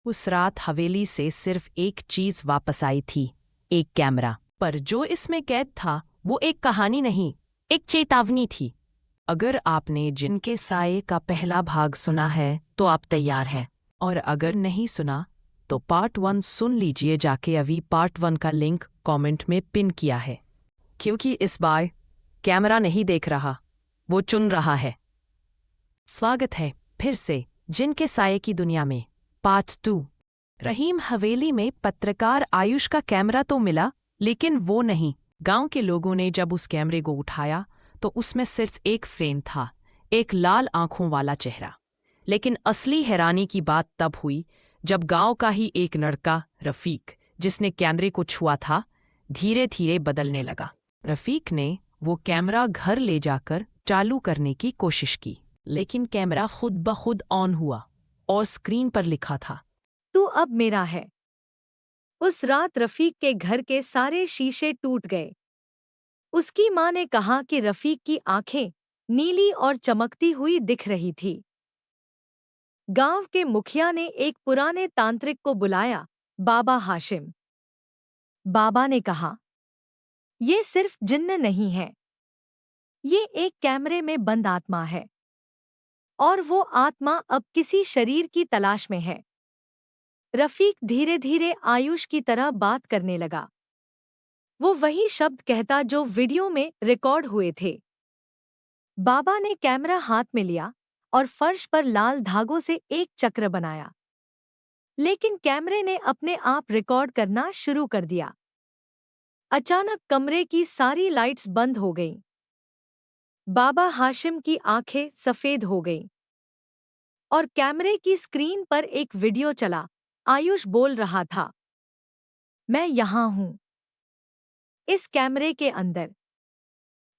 उस रात हवेली से सिर्फ एक चीज वापस आई थी, एक कैमरा। पर जो इसमें कैद था वो एक कहानी नहीं, एक चेतावनी थी। अगर आपने जिनके साये का पहला भाग सुना है तो आप तैयार हैं, और अगर नहीं सुना तो पार्ट 1 सुन लीजिए जाके। अभी पार्ट 1 का लिंक कमेंट में पिन किया है, क्योंकि इस बार कैमरा नहीं देख रहा, वो चुन रहा है। स्वागत है फिर से जिनके साये की दुनिया में पार्ट 2। रहीम हवेली में पत्रकार आयुष का कैमरा तो मिला, लेकिन वो नहीं। गांव के लोगों ने जब उस कैमरे को उठाया तो उसमें सिर्फ एक फ्रेम था, एक लाल आंखों वाला चेहरा। लेकिन असली हैरानी की बात तब हुई जब गांव का ही एक लड़का रफीक, जिसने कैमरे को छुआ था, धीरे धीरे बदलने लगा। रफीक ने वो कैमरा घर ले जाकर चालू करने की कोशिश की, लेकिन कैमरा खुद ब खुद ऑन हुआ और स्क्रीन पर लिखा था, तू अब मेरा है। उस रात रफीक के घर के सारे शीशे टूट गए। उसकी माँ ने कहा कि रफीक की आंखें नीली और चमकती हुई दिख रही थी। गांव के मुखिया ने एक पुराने तांत्रिक को बुलाया, बाबा हाशिम। बाबा ने कहा, ये सिर्फ जिन्न नहीं है, ये एक कैमरे में बंद आत्मा है, और वो आत्मा अब किसी शरीर की तलाश में है। रफीक धीरे धीरे आयुष की तरह बात करने लगा। वो वही शब्द कहता जो वीडियो में रिकॉर्ड हुए थे। बाबा ने कैमरा हाथ में लिया और फर्श पर लाल धागों से एक चक्र बनाया। लेकिन कैमरे ने अपने आप रिकॉर्ड करना शुरू कर दिया। अचानक कमरे की सारी लाइट्स बंद हो गईं। बाबा हाशिम की आंखें सफेद हो गईं और कैमरे की स्क्रीन पर एक वीडियो चला। आयुष बोल रहा था, मैं यहाँ हूँ, इस कैमरे के अंदर,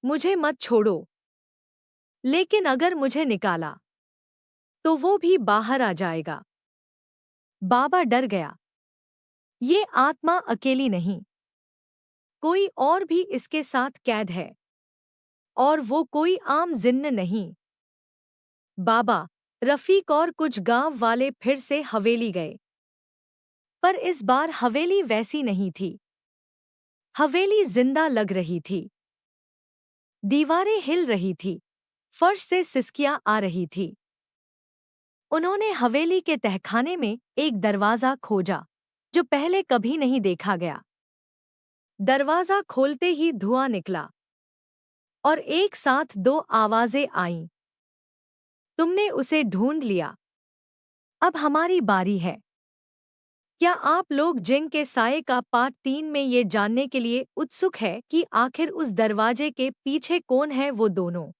मुझे मत छोड़ो। लेकिन अगर मुझे निकाला तो वो भी बाहर आ जाएगा। बाबा डर गया। ये आत्मा अकेली नहीं, कोई और भी इसके साथ कैद है, और वो कोई आम जिन्न नहीं। बाबा, रफीक और कुछ गांव वाले फिर से हवेली गए। पर इस बार हवेली वैसी नहीं थी। हवेली जिंदा लग रही थी। दीवारें हिल रही थी, फर्श से सिसकियां आ रही थी। उन्होंने हवेली के तहखाने में एक दरवाज़ा खोजा, जो पहले कभी नहीं देखा गया। दरवाज़ा खोलते ही धुआं निकला, और एक साथ दो आवाज़ें आईं। तुमने उसे ढूंढ लिया, अब हमारी बारी है। क्या आप लोग जिन के साये का पार्ट 3 में ये जानने के लिए उत्सुक है कि आखिर उस दरवाजे के पीछे कौन है वो दोनों?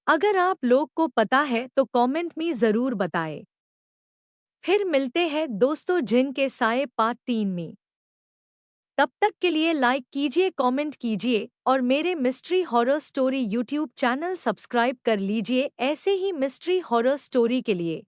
अगर आप लोग को पता है तो कमेंट में ज़रूर बताएं। फिर मिलते हैं दोस्तों जिन के साये पार्ट 3 में। तब तक के लिए लाइक कीजिए, कमेंट कीजिए और मेरे mystery horror story YouTube channel subscribe कर लीजिए ऐसे ही मिस्ट्री हॉरर स्टोरी के लिए।